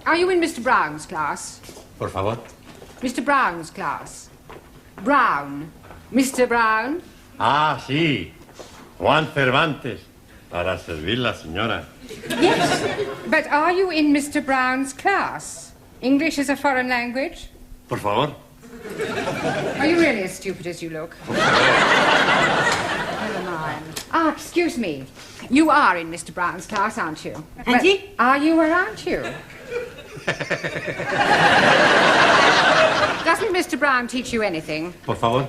Are you in Mr. Brown's class? Por favor. Mr. Brown's class. Brown. Mr. Brown? Ah, sí. Juan Cervantes. Para servir la señora. Yes. But are you in Mr. Brown's class? English is a foreign language? Por favor. Are you really as stupid as you look? Never mind. Ah, excuse me. You are in Mr. Brown's class, aren't you? Auntie? Are you or aren't you? Doesn't Mr. Brown teach you anything? Por favor.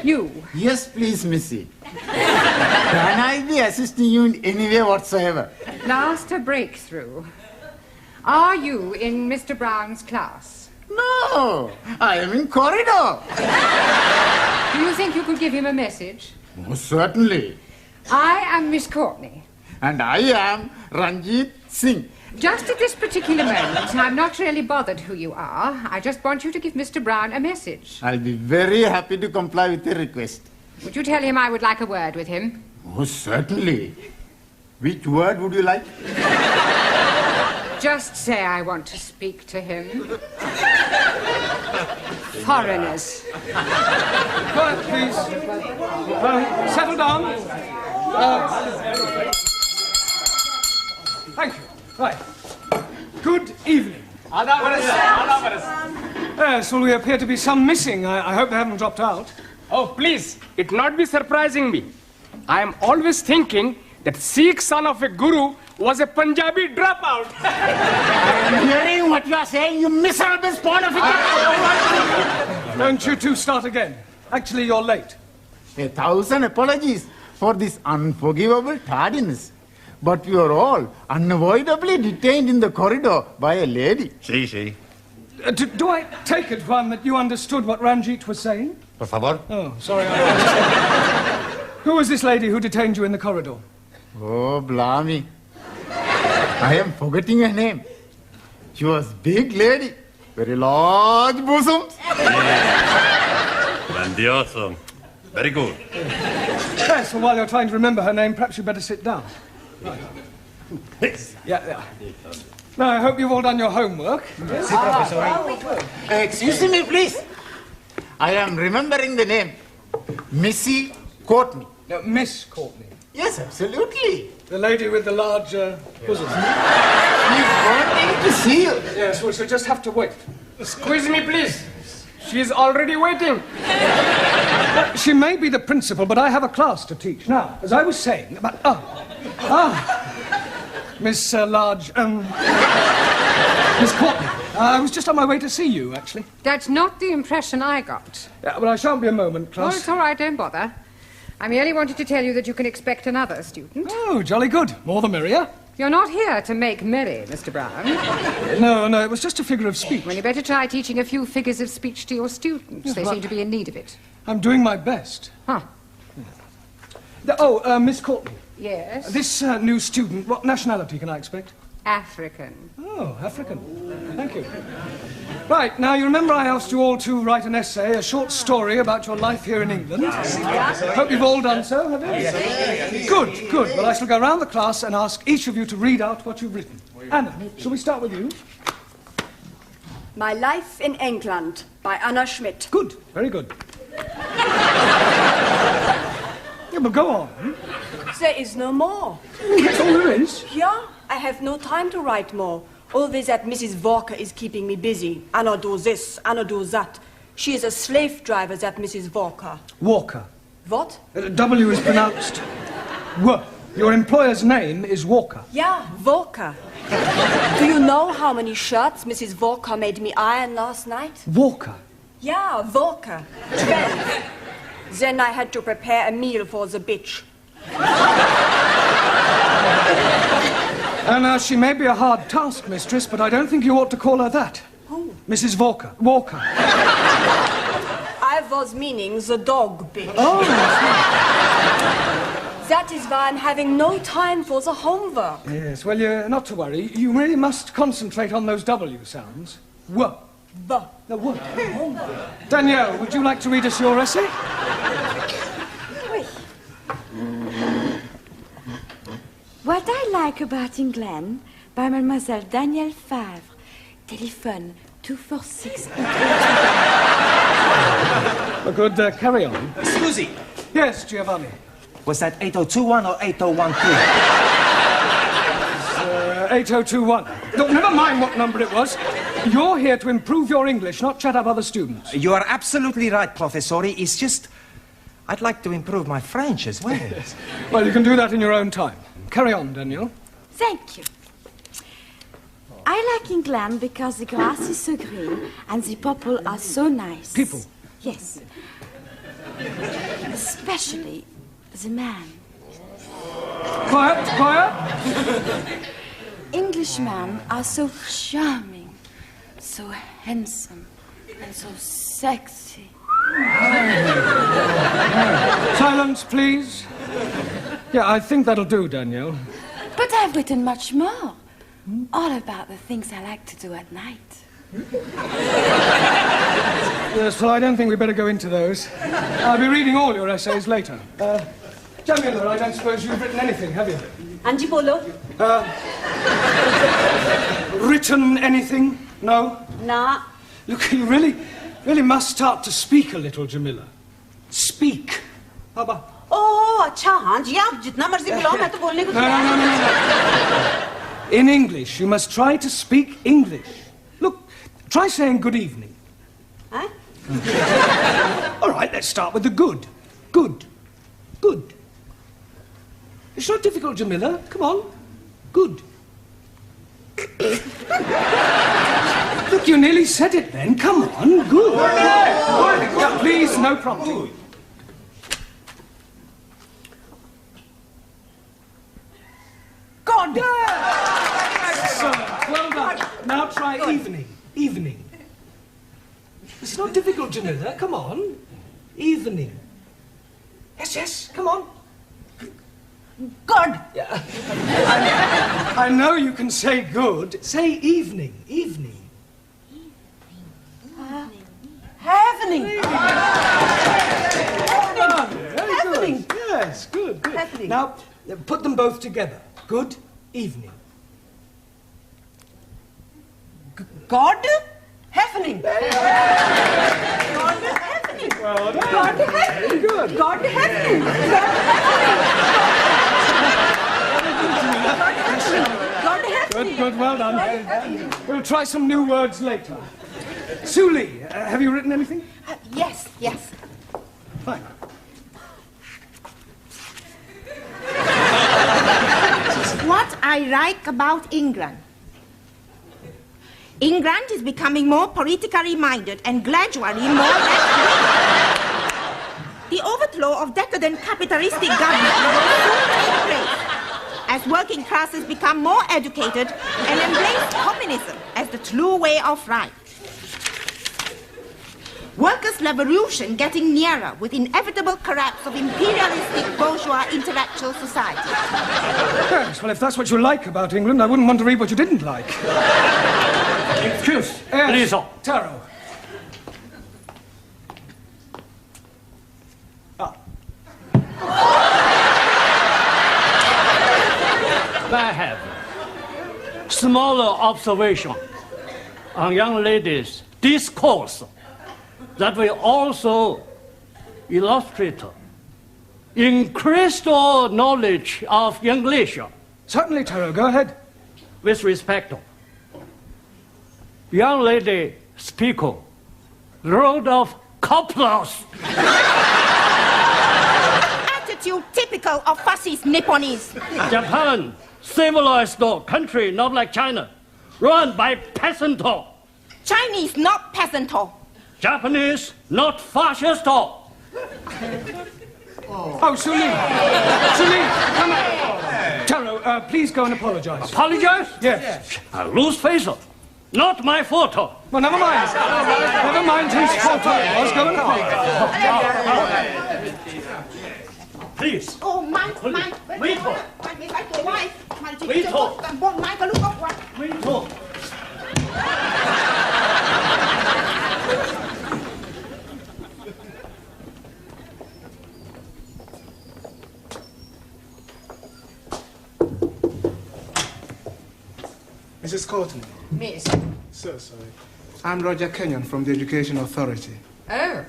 You? Yes, please, Missy. Can I be assisting you in any way whatsoever? Last a breakthrough. Are you in Mr. Brown's class? No, I am in corridor. Do you think you could give him a message? Oh, certainly. I am Miss Courtney. And I am Ranjit Singh. Just at this particular moment, I'm not really bothered who you are. I just want you to give Mr. Brown a message. I'll be very happy to comply with your request. Would you tell him I would like a word with him? Oh, certainly. Which word would you like? Just say I want to speak to him. Foreigners. Quiet, please. Settle down. Thank you. Right. Good evening. Yes, well, we appear to be some missing. I hope they haven't dropped out. Oh, please, it not be surprising me. I am always thinking that Sikh son of a guru was a Punjabi dropout. I'm hearing what you are saying, you miserable spawn of a... Don't you two start again. Actually, you're late. 1,000 apologies for this unforgivable tardiness. But we are all unavoidably detained in the corridor by a lady. Sí, sí. Do I take it, Juan, that you understood what Ranjit was saying? Por favor. Oh, sorry. Who was this lady who detained you in the corridor? Oh, blimey. I am forgetting her name. She was big lady, very large bosoms. Grandioso. Very good. Yes, well, while you're trying to remember her name, perhaps you'd better sit down. Yeah. Now, I hope you've all done your homework. Excuse me, please. I am remembering the name. Missy Courtney. No, Miss Courtney. Yes, absolutely. The lady with the large bosom. She's wanting to see you. Yes, well, she'll just have to wait. Squeeze me, please. She is already waiting. She may be the principal, but I have a class to teach. Now, as I was saying about... Miss Miss Courtney. I was just on my way to see you, actually. That's not the impression I got. Yeah, but I shan't be a moment, Oh, class. it's all right, don't bother. I merely wanted to tell you that you can expect another student. Oh, jolly good. More the merrier. You're not here to make merry, Mr. Brown. No, it was just a figure of speech. Well, you better try teaching a few figures of speech to your students. They seem to be in need of it. I'm doing my best. Huh. Miss Courtney. Yes? This new student, what nationality can I expect? African. Oh, African. Thank you. Right, now you remember I asked you all to write an essay, a short story about your life here in England? Hope you've all done so, have you? Yes. Good. Well, I shall go round the class and ask each of you to read out what you've written. Anna, shall we start with you? My Life in England by Anna Schmidt. Good, very good. Yeah, but go on. There is no more. That's all there is? Yeah, I have no time to write more. Always that Mrs. Walker is keeping me busy. Anna do this, Anna do that. She is a slave driver, that Mrs. Walker. Walker. What? W is pronounced W. Your employer's name is Walker. Yeah, Walker. Do you know how many shirts Mrs. Walker made me iron last night? Walker? Yeah, Walker. 12. Then I had to prepare a meal for the bitch. Anna, she may be a hard taskmistress, but I don't think you ought to call her that. Who? Mrs. Walker. Walker. I was meaning the dog bitch. Oh, That is why I'm having no time for the homework. yes. Well, you're not to worry. You really must concentrate on those W sounds. W. B. The W. Danielle, would you like to read us your essay? What I like about England, by Mademoiselle Danielle Favre. Telephone 246. Good, carry on. Susie, Yes, Giovanni. was that 8021 or 8013? 8021. Look, never mind what number it was. You're here to improve your English, not chat up other students. You are absolutely right, Professori. It's just, I'd like to improve my French as well. Well, you can do that in your own time. Carry on, Daniel. Thank you. I like England because the grass is so green and the people are so nice. People? Yes. Especially the man. Quiet, quiet. Englishmen are so charming, so handsome, and so sexy. Silence, please. Yeah, I think that'll do, Danielle. But I've written much more. All about the things I like to do at night. Yes, well, I don't think we better go into those. I'll be reading all your essays later. Jamila, I don't suppose you've written anything, have you? Anji bolo? Written anything? No? Na. Look, you really must start to speak a little, Jamila. Speak. How about... Oh, अच्छा हाँ जी आप जितना मर्जी बुलाओ मैं तो बोलने को तैयार No. In English, you must try to speak English. Look, try saying good evening. Huh? All right, let's start with the good. Good. Good. It's not difficult, Jamila. Come on. Good. Look, you nearly said it then. Come on. Good. Yeah, please, no prompting. God! Excellent. Well done. Now try evening. Evening. It's not difficult, Jamila. Come on. Evening. Yes, come on. God! I know you can say good. Say evening. Evening. Happening! Very Happening. good. Yes, good. Happening. Now, put them both together. Good evening. God? Happening! God happening! Well done. God happening! Very good. God happening! God happening! Good, well done. We'll try some new words later. Suli, have you written anything? Yes. Fine. What I like about England. England is becoming more politically minded and gradually more left-wing. The overthrow of decadent capitalistic government will soon take place as working classes become more educated and embrace communism as the true way of life. Workers' revolution getting nearer with inevitable collapse of imperialistic bourgeois intellectual society. Yes, well, if that's what you like about England, I wouldn't want to read what you didn't like. Excuse, Yes, please. Taro. I have smaller observation on young ladies' discourse that will also illustrate increased knowledge of English. Certainly, Taro, go ahead. With respect, young lady speak load of couplers. Attitude typical of fascist Nipponese. Japan, civilized country, not like China, run by peasant. Chinese, not peasant. Japanese, not fascist. Oh, Suli, come on. Taro, please go and apologize. Apologize? Yes. I lose face. Not my fault. Well, never mind. Never mind whose fault it was. Go and apologize. Please. Oh, my. Wait. Courtney. Miss. So sorry. I'm Roger Kenyon from the Education Authority. Oh.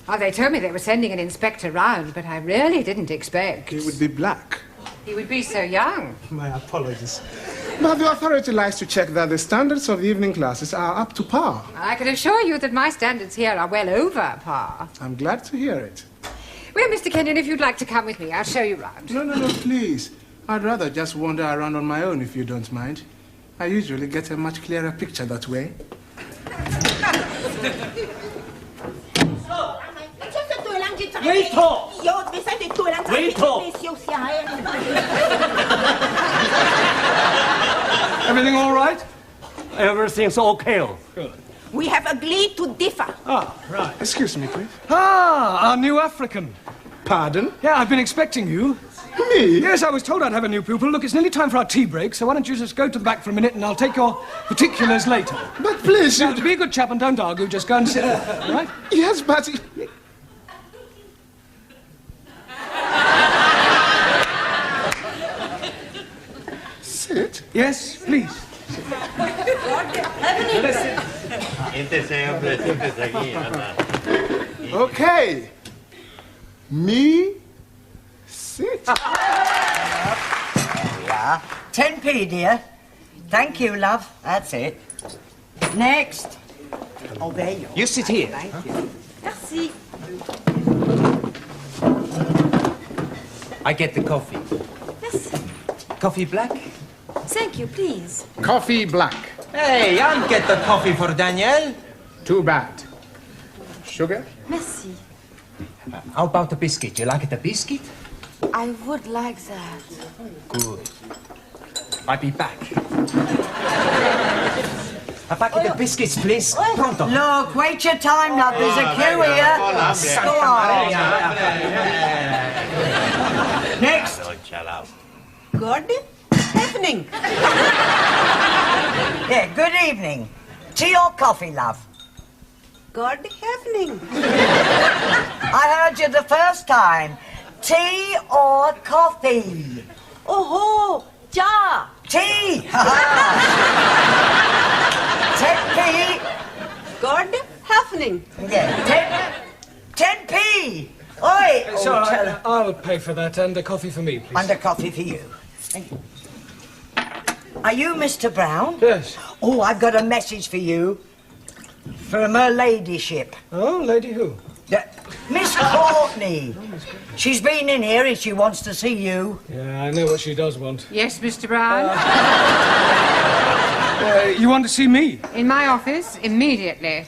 Oh, they told me they were sending an inspector round, but I really didn't expect. He would be black. He would be so young. My apologies. But the authority likes to check that the standards of the evening classes are up to par. I can assure you that my standards here are well over par. I'm glad to hear it. Well, Mr. Kenyon, if you'd like to come with me, I'll show you round. No, please. I'd rather just wander around on my own if you don't mind. I usually get a much clearer picture that way. Everything all right? Everything's okay. Good. We have agreed to differ. Ah, right. Excuse me, please. Ah, our new African. Pardon? Yeah, I've been expecting you. Me? Yes, I was told I'd have a new pupil. Look, it's nearly time for our tea break, so why don't you just go to the back for a minute and I'll take your particulars later. But please, now, to be a good chap and don't argue, just go and sit there, all right? Yes, but... Sit? Yes, please. Okay. Me... Sit. Yeah. 10p, dear. Thank you, love. That's it. Next. Oh, there you are. You sit here. Thank you. Merci. I get the coffee. Yes. Coffee black? Thank you, please. Coffee black. Hey, I'll get the coffee for Danielle. Too bad. Sugar? Merci. How about the biscuit? You like the biscuit? I would like that. Good. I'll be back. A packet of biscuits, please. Pronto. Look, wait your time, love. There's a queue here. Go on. Next. Good evening. Yeah, good evening. Tea or coffee, love? Good evening. I heard you the first time. Tea or coffee? Oh, ja. Tea! 10p. Good evening. Yeah, 10p. Oi! It's all right. I'll pay for that and a coffee for me, please. And a coffee for you. Are you Mr. Brown? Yes. Oh, I've got a message for you. From her ladyship. Oh, lady who? Miss Courtney. She's been in here and she wants to see you. Yeah, I know what she does want. Yes, Mr. Brown? You want to see me? In my office, immediately.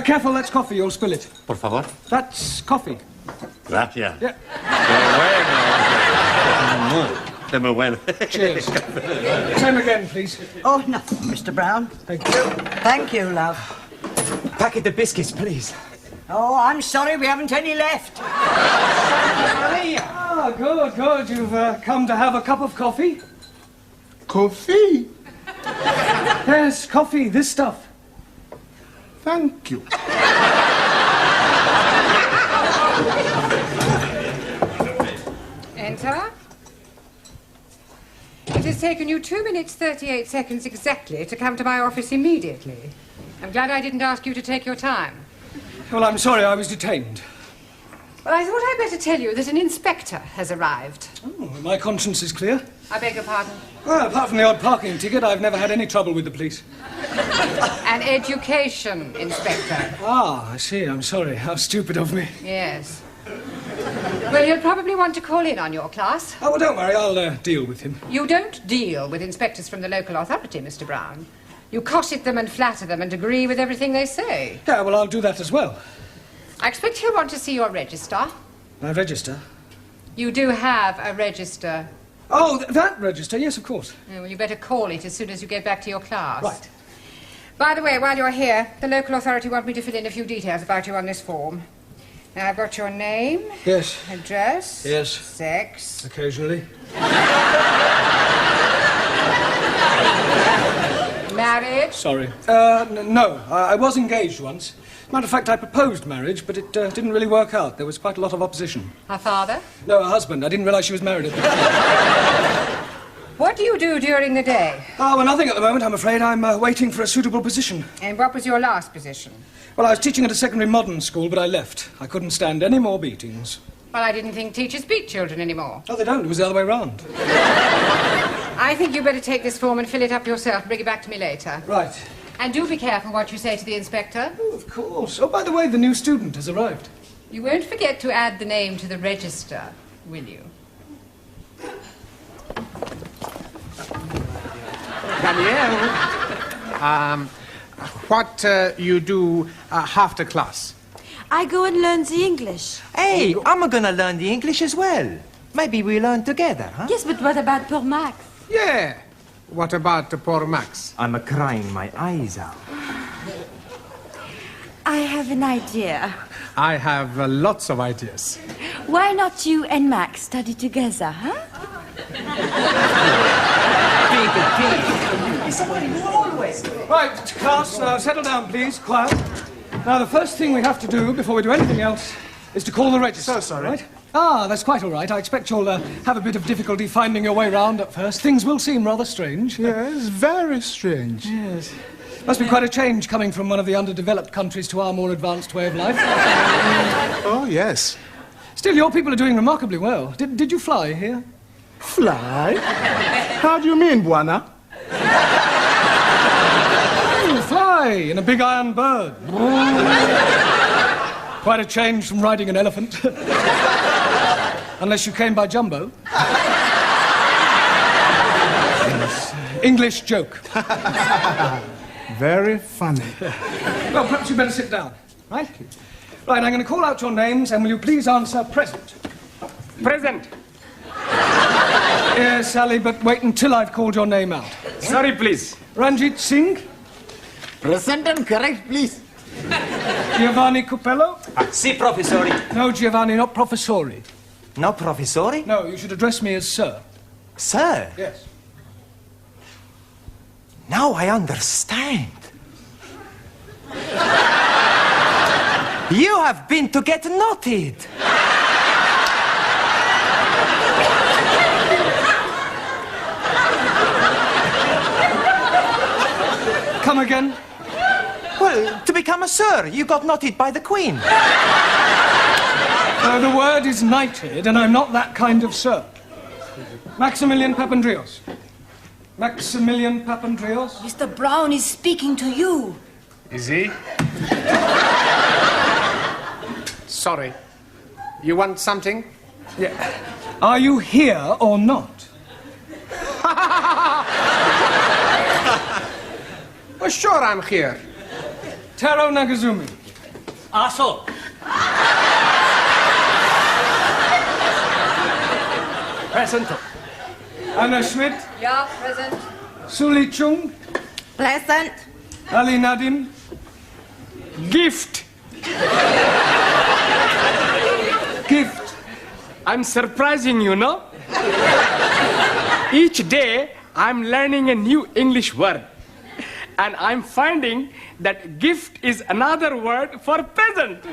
Careful, that's coffee. You'll spill it. Por favor. That's coffee. Gracias. Yeah. De muy bueno. Cheers. Same again, please. Oh, no, Mr. Brown. Thank you. Thank you, love. Packet of biscuits, please. Oh, I'm sorry, we haven't any left. Ah, good. You've come to have a cup of coffee? Coffee? Yes, coffee, this stuff. Thank you. Enter. It has taken you 2 minutes 38 seconds exactly to come to my office immediately. I'm glad I didn't ask you to take your time. Well, I'm sorry, I was detained. Well, I thought I'd better tell you that an inspector has arrived. Oh, my conscience is clear. I beg your pardon? Well, apart from the odd parking ticket, I've never had any trouble with the police. An education inspector. Ah, I see. I'm sorry. How stupid of me. Yes. Well, you'll probably want to call in on your class. Oh, well, don't worry. I'll deal with him. You don't deal with inspectors from the local authority, Mr. Brown. You cosset them and flatter them and agree with everything they say. Yeah, well, I'll do that as well. I expect he'll want to see your register. My register? You do have a register. Oh, that register? Yes, of course. Yeah, well, you better call it as soon as you get back to your class. Right. By the way, while you're here, the local authority want me to fill in a few details about you on this form. Now, I've got your name. Yes. Address. Yes. Sex. Occasionally. Married. Sorry. No. I was engaged once. Matter of fact, I proposed marriage, but it didn't really work out. There was quite a lot of opposition. Her father? No, her husband. I didn't realize she was married at the time. What do you do during the day? Oh, well, nothing at the moment, I'm afraid. I'm waiting for a suitable position. And what was your last position? Well, I was teaching at a secondary modern school, but I left. I couldn't stand any more beatings. Well, I didn't think teachers beat children anymore. Oh, they don't. It was the other way round. I think you better take this form and fill it up yourself and bring it back to me later. Right. And do be careful what you say to the inspector. Oh, of course. Oh, by the way, the new student has arrived. You won't forget to add the name to the register, will you? Danielle, what you do after class? I go and learn the English. Hey, I'm gonna learn the English as well. Maybe we learn together, huh? Yes, but what about poor Max? Yeah. What about poor Max? I'm crying my eyes out. I have an idea. I have lots of ideas. Why not you and Max study together, huh? Right, class, settle down, please. Quiet. Now, the first thing we have to do before we do anything else is to call the register. So sorry. Right? Ah, that's quite all right. I expect you'll have a bit of difficulty finding your way round at first. Things will seem rather strange. Yes, very strange. Yes. Must be quite a change coming from one of the underdeveloped countries to our more advanced way of life. Oh, yes. Still, your people are doing remarkably well. Did you fly here? Fly? How do you mean, Buana? Fly in a big iron bird. Quite a change from riding an elephant. Unless you came by jumbo. Yes. English joke. Very funny. Well, perhaps you better sit down. Right? Right, I'm going to call out your names, and will you please answer present? Present. Yes, Sally, but wait until I've called your name out. Sorry, please. Ranjit Singh? Present and correct, please. Giovanni Cupello? Si, professori. No, Giovanni, not professori. No, professori? No, you should address me as sir. Sir? Yes. Now I understand. You have been to get knotted. Come again? Well, to become a sir, you got knotted by the Queen. The word is knighted, and I'm not that kind of sir. Maximilian Papandreou. Maximilian Papandreou? Mr. Brown is speaking to you. Is he? Sorry. You want something? Yeah. Are you here or not? Well, sure I'm here. Taro Nagazumi. Aso. Present. Anna Schmidt. Yeah, present. Suli Chung. Pleasant. Ali Nadim. Gift. Gift. I'm surprising you, no? Each day, I'm learning a new English word. And I'm finding that gift is another word for peasant.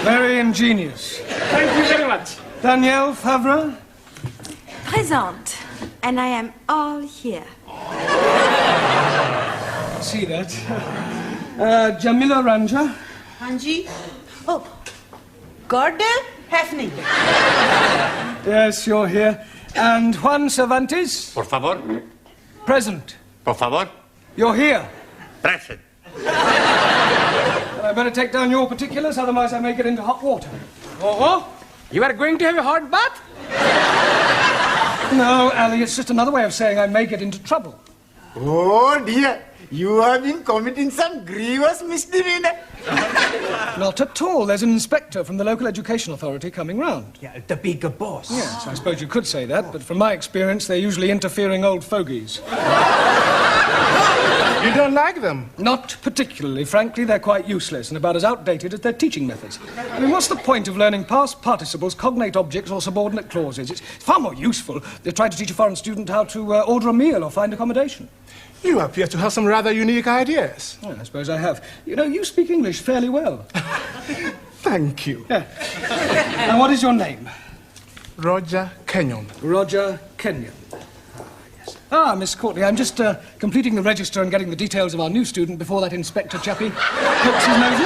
Very ingenious. Thank you very much. Danielle Favre. Present. And I am all here. See that. Jamila Ranja. Anji? Oh, Gordon Hefning. Yes, you're here. And Juan Cervantes. Por favor. Present. Por favor. You're here. Present. I better take down your particulars, otherwise I may get into hot water. Oh, you are going to have a hot bath? No, Ali, it's just another way of saying I may get into trouble. Oh dear, you have been committing some grievous misdemeanor. Not at all. There's an inspector from the local education authority coming round. Yeah, the bigger boss. Yes, I suppose you could say that, but from my experience, they're usually interfering old fogies. You don't like them? Not particularly. Frankly, they're quite useless and about as outdated as their teaching methods. I mean, what's the point of learning past participles, cognate objects, or subordinate clauses? It's far more useful to try to teach a foreign student how to order a meal or find accommodation. You appear to have some rather unique ideas. Well, I suppose I have. You know, you speak English fairly well. Thank you. Yeah. And what is your name? Roger Kenyon. Roger Kenyon. Miss Courtney, I'm just completing the register and getting the details of our new student before that inspector chappie pokes his nose in.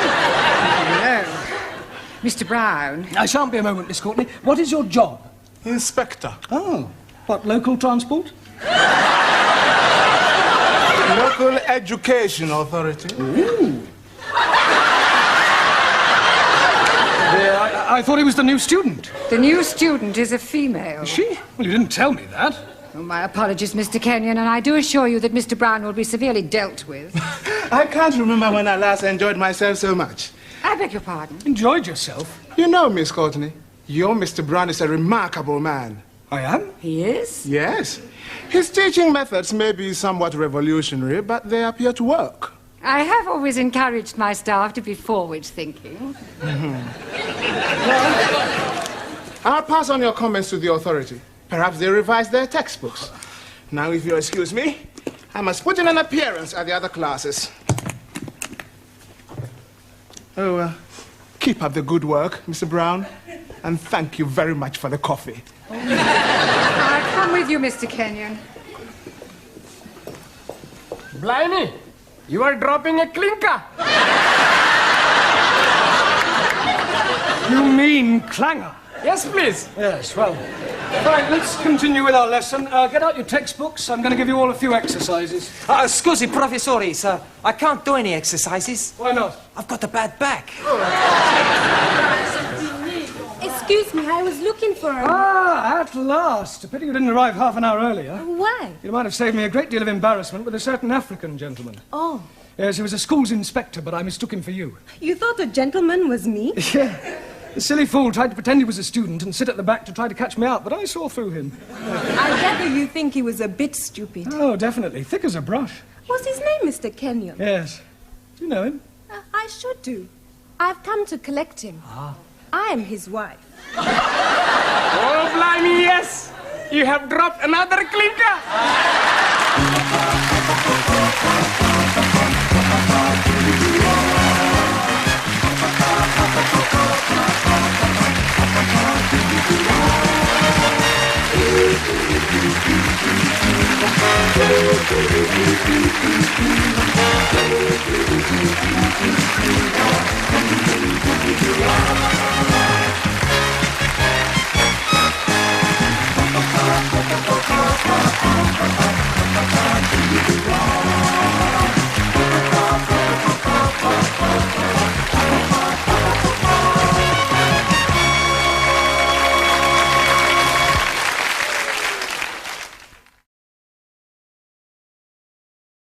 Hello. Mr. Brown. I shan't be a moment, Miss Courtney. What is your job? Inspector. Oh, what, local transport? Local Education Authority. Ooh. I thought he was the new student. The new student is a female. Is she? Well, you didn't tell me that. Oh, my apologies, Mr. Kenyon, and I do assure you that Mr. Brown will be severely dealt with. I can't remember when I last enjoyed myself so much. I beg your pardon? Enjoyed yourself? You know, Miss Courtney, your Mr. Brown is a remarkable man. I am? He is? Yes. His teaching methods may be somewhat revolutionary, but they appear to work. I have always encouraged my staff to be forward-thinking. I'll pass on your comments to the authority. Perhaps they revise their textbooks. Now, if you'll excuse me, I must put in an appearance at the other classes. Keep up the good work, Mr. Brown, and thank you very much for the coffee. I'll come with you, Mr. Kenyon. Blimey, you are dropping a clinker. You mean clanger? Yes, please. Yes, well. Right, let's continue with our lesson. Get out your textbooks. I'm going to give you all a few exercises. Scusi, professori, sir. I can't do any exercises. Why not? I've got a bad back. Excuse me, I was looking for him. At last. A pity you didn't arrive half an hour earlier. Why? You might have saved me a great deal of embarrassment with a certain African gentleman. Oh. Yes, he was a school's inspector, but I mistook him for you. You thought the gentleman was me? Yeah. The silly fool tried to pretend he was a student and sit at the back to try to catch me out, but I saw through him. I gather you think he was a bit stupid. Oh, definitely. Thick as a brush. What's his name, Mr. Kenyon? Yes. Do you know him? I should do. I've come to collect him. I am his wife. Oh, blimey, yes. You have dropped another clinker. Thank you.